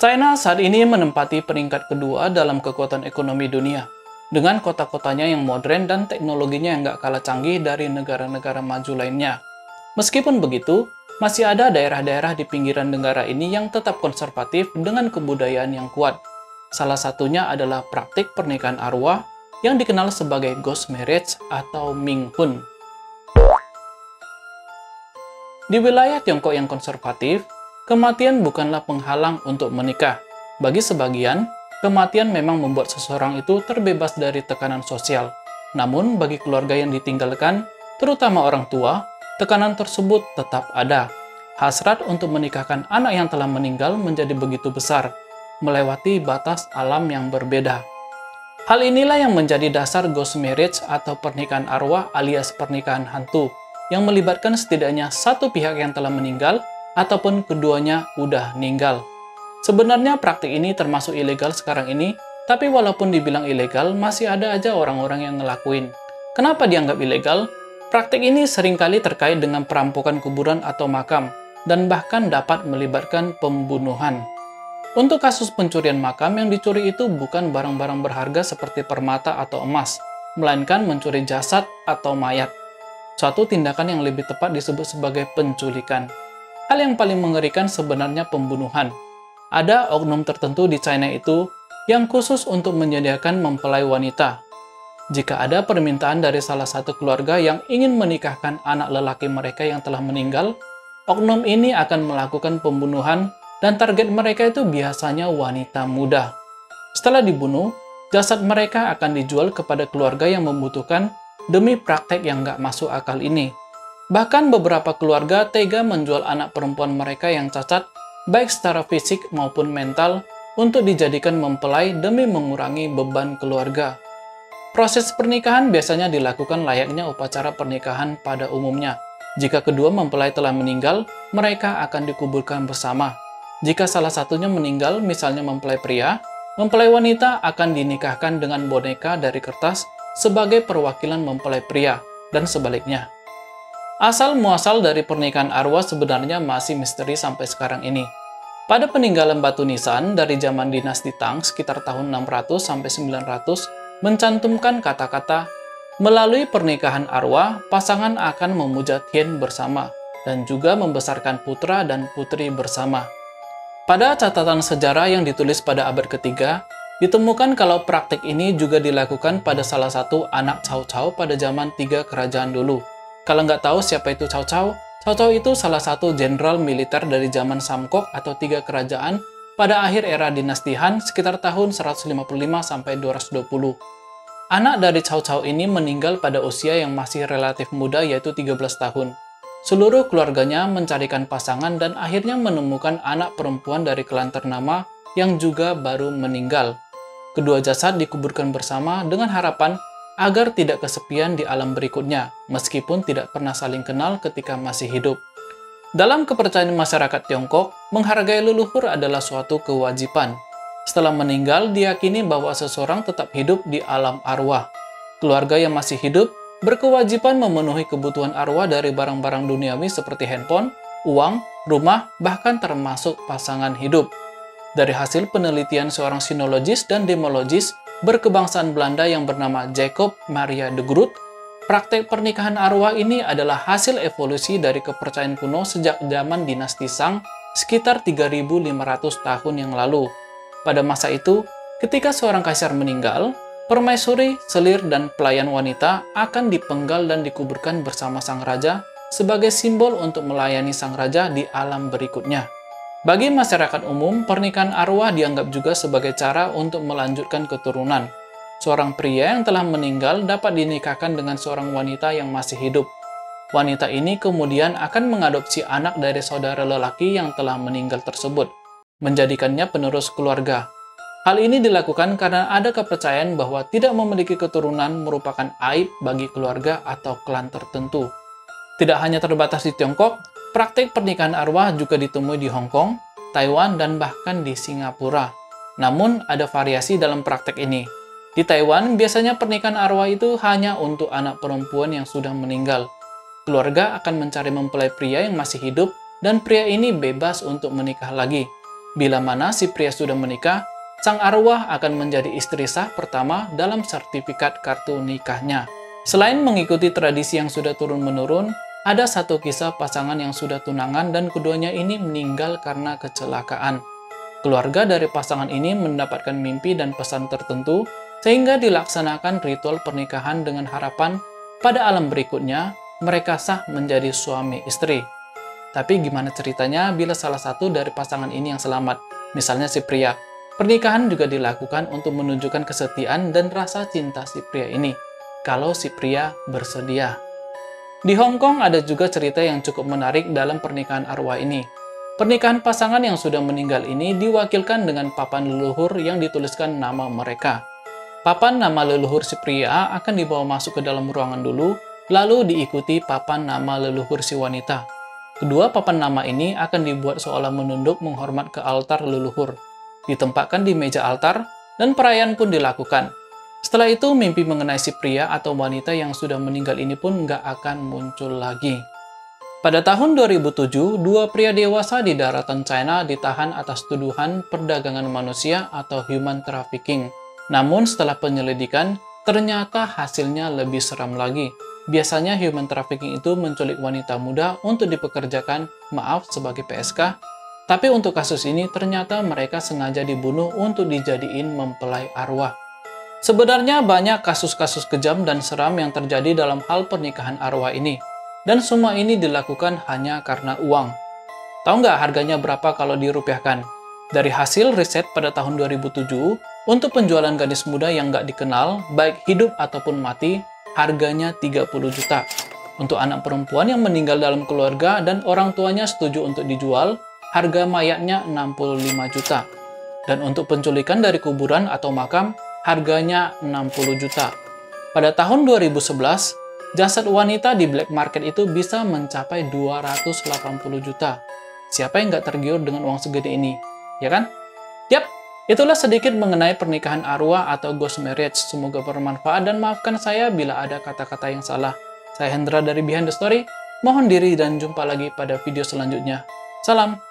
China saat ini menempati peringkat kedua dalam kekuatan ekonomi dunia, dengan kota-kotanya yang modern dan teknologinya yang nggak kalah canggih dari negara-negara maju lainnya. Meskipun begitu, masih ada daerah-daerah di pinggiran negara ini yang tetap konservatif dengan kebudayaan yang kuat. Salah satunya adalah praktik pernikahan arwah yang dikenal sebagai ghost marriage atau Minghun. Di wilayah Tiongkok yang konservatif, kematian bukanlah penghalang untuk menikah. Bagi sebagian, kematian memang membuat seseorang itu terbebas dari tekanan sosial. Namun, bagi keluarga yang ditinggalkan, terutama orang tua, tekanan tersebut tetap ada. Hasrat untuk menikahkan anak yang telah meninggal menjadi begitu besar, melewati batas alam yang berbeda. Hal inilah yang menjadi dasar ghost marriage atau pernikahan arwah alias pernikahan hantu, yang melibatkan setidaknya satu pihak yang telah meninggal ataupun keduanya udah meninggal. Sebenarnya praktik ini termasuk ilegal sekarang ini, tapi walaupun dibilang ilegal, masih ada aja orang-orang yang ngelakuin. Kenapa dianggap ilegal? Praktik ini seringkali terkait dengan perampokan kuburan atau makam, dan bahkan dapat melibatkan pembunuhan. Untuk kasus pencurian makam, yang dicuri itu bukan barang-barang berharga seperti permata atau emas, melainkan mencuri jasad atau mayat. Suatu tindakan yang lebih tepat disebut sebagai penculikan. Hal yang paling mengerikan sebenarnya pembunuhan. Ada oknum tertentu di China itu yang khusus untuk menyediakan mempelai wanita. Jika ada permintaan dari salah satu keluarga yang ingin menikahkan anak lelaki mereka yang telah meninggal, oknum ini akan melakukan pembunuhan dan target mereka itu biasanya wanita muda. Setelah dibunuh, jasad mereka akan dijual kepada keluarga yang membutuhkan demi praktek yang nggak masuk akal ini. Bahkan beberapa keluarga tega menjual anak perempuan mereka yang cacat, baik secara fisik maupun mental, untuk dijadikan mempelai demi mengurangi beban keluarga. Proses pernikahan biasanya dilakukan layaknya upacara pernikahan pada umumnya. Jika kedua mempelai telah meninggal, mereka akan dikuburkan bersama. Jika salah satunya meninggal, misalnya mempelai pria, mempelai wanita akan dinikahkan dengan boneka dari kertas sebagai perwakilan mempelai pria, dan sebaliknya. Asal-muasal dari pernikahan arwah sebenarnya masih misteri sampai sekarang ini. Pada peninggalan batu nisan dari zaman dinasti Tang sekitar tahun 600-900 mencantumkan kata-kata, melalui pernikahan arwah, pasangan akan memuja Tian bersama, dan juga membesarkan putra dan putri bersama. Pada catatan sejarah yang ditulis pada abad ketiga, ditemukan kalau praktik ini juga dilakukan pada salah satu anak Cao Cao pada zaman 3 kerajaan dulu. Kalau nggak tahu siapa itu Cao Cao, Cao Cao itu salah satu jenderal militer dari zaman Samkok atau 3 kerajaan pada akhir era dinasti Han sekitar tahun 155-220. Anak dari Cao Cao ini meninggal pada usia yang masih relatif muda yaitu 13 tahun. Seluruh keluarganya mencarikan pasangan dan akhirnya menemukan anak perempuan dari klan ternama yang juga baru meninggal. Kedua jasad dikuburkan bersama dengan harapan agar tidak kesepian di alam berikutnya, meskipun tidak pernah saling kenal ketika masih hidup. Dalam kepercayaan masyarakat Tiongkok, menghargai leluhur adalah suatu kewajiban. Setelah meninggal, diyakini bahwa seseorang tetap hidup di alam arwah. Keluarga yang masih hidup berkewajiban memenuhi kebutuhan arwah dari barang-barang duniawi seperti handphone, uang, rumah, bahkan termasuk pasangan hidup. Dari hasil penelitian seorang sinologis dan demologis berkebangsaan Belanda yang bernama Jacob Maria de Groot, praktek pernikahan arwah ini adalah hasil evolusi dari kepercayaan kuno sejak zaman dinasti Shang sekitar 3.500 tahun yang lalu. Pada masa itu, ketika seorang kaisar meninggal, permaisuri, selir, dan pelayan wanita akan dipenggal dan dikuburkan bersama sang raja sebagai simbol untuk melayani sang raja di alam berikutnya. Bagi masyarakat umum, pernikahan arwah dianggap juga sebagai cara untuk melanjutkan keturunan. Seorang pria yang telah meninggal dapat dinikahkan dengan seorang wanita yang masih hidup. Wanita ini kemudian akan mengadopsi anak dari saudara lelaki yang telah meninggal tersebut, menjadikannya penerus keluarga. Hal ini dilakukan karena ada kepercayaan bahwa tidak memiliki keturunan merupakan aib bagi keluarga atau klan tertentu. Tidak hanya terbatas di Tiongkok, praktik pernikahan arwah juga ditemui di Hong Kong, Taiwan, dan bahkan di Singapura. Namun, ada variasi dalam praktik ini. Di Taiwan, biasanya pernikahan arwah itu hanya untuk anak perempuan yang sudah meninggal. Keluarga akan mencari mempelai pria yang masih hidup, dan pria ini bebas untuk menikah lagi. Bila mana si pria sudah menikah, sang arwah akan menjadi istri sah pertama dalam sertifikat kartu nikahnya. Selain mengikuti tradisi yang sudah turun-menurun, ada satu kisah pasangan yang sudah tunangan dan keduanya ini meninggal karena kecelakaan. Keluarga dari pasangan ini mendapatkan mimpi dan pesan tertentu sehingga dilaksanakan ritual pernikahan dengan harapan pada alam berikutnya mereka sah menjadi suami istri. Tapi gimana ceritanya bila salah satu dari pasangan ini yang selamat, misalnya si pria? Pernikahan juga dilakukan untuk menunjukkan kesetiaan dan rasa cinta si pria ini, kalau si pria bersedia. Di Hong Kong ada juga cerita yang cukup menarik dalam pernikahan arwah ini. Pernikahan pasangan yang sudah meninggal ini diwakilkan dengan papan leluhur yang dituliskan nama mereka. Papan nama leluhur si pria akan dibawa masuk ke dalam ruangan dulu, lalu diikuti papan nama leluhur si wanita. Kedua papan nama ini akan dibuat seolah menunduk menghormat ke altar leluhur. Ditempatkan di meja altar, dan perayaan pun dilakukan. Setelah itu, mimpi mengenai si pria atau wanita yang sudah meninggal ini pun nggak akan muncul lagi. Pada tahun 2007, dua pria dewasa di daratan China ditahan atas tuduhan perdagangan manusia atau human trafficking. Namun setelah penyelidikan, ternyata hasilnya lebih seram lagi. Biasanya human trafficking itu menculik wanita muda untuk dipekerjakan, maaf sebagai PSK, tapi untuk kasus ini ternyata mereka sengaja dibunuh untuk dijadiin mempelai arwah. Sebenarnya banyak kasus-kasus kejam dan seram yang terjadi dalam hal pernikahan arwah ini. Dan semua ini dilakukan hanya karena uang. Tahu nggak harganya berapa kalau dirupiahkan? Dari hasil riset pada tahun 2007, untuk penjualan gadis muda yang nggak dikenal, baik hidup ataupun mati, harganya 30 juta. Untuk anak perempuan yang meninggal dalam keluarga dan orang tuanya setuju untuk dijual, harga mayatnya 65 juta. Dan untuk penculikan dari kuburan atau makam, harganya 60 juta. Pada tahun 2011, jasad wanita di black market itu bisa mencapai 280 juta. Siapa yang nggak tergiur dengan uang segede ini? Ya kan? Yap, itulah sedikit mengenai pernikahan arwah atau ghost marriage. Semoga bermanfaat dan maafkan saya bila ada kata-kata yang salah. Saya Hendra dari Behind the Story. Mohon diri dan jumpa lagi pada video selanjutnya. Salam.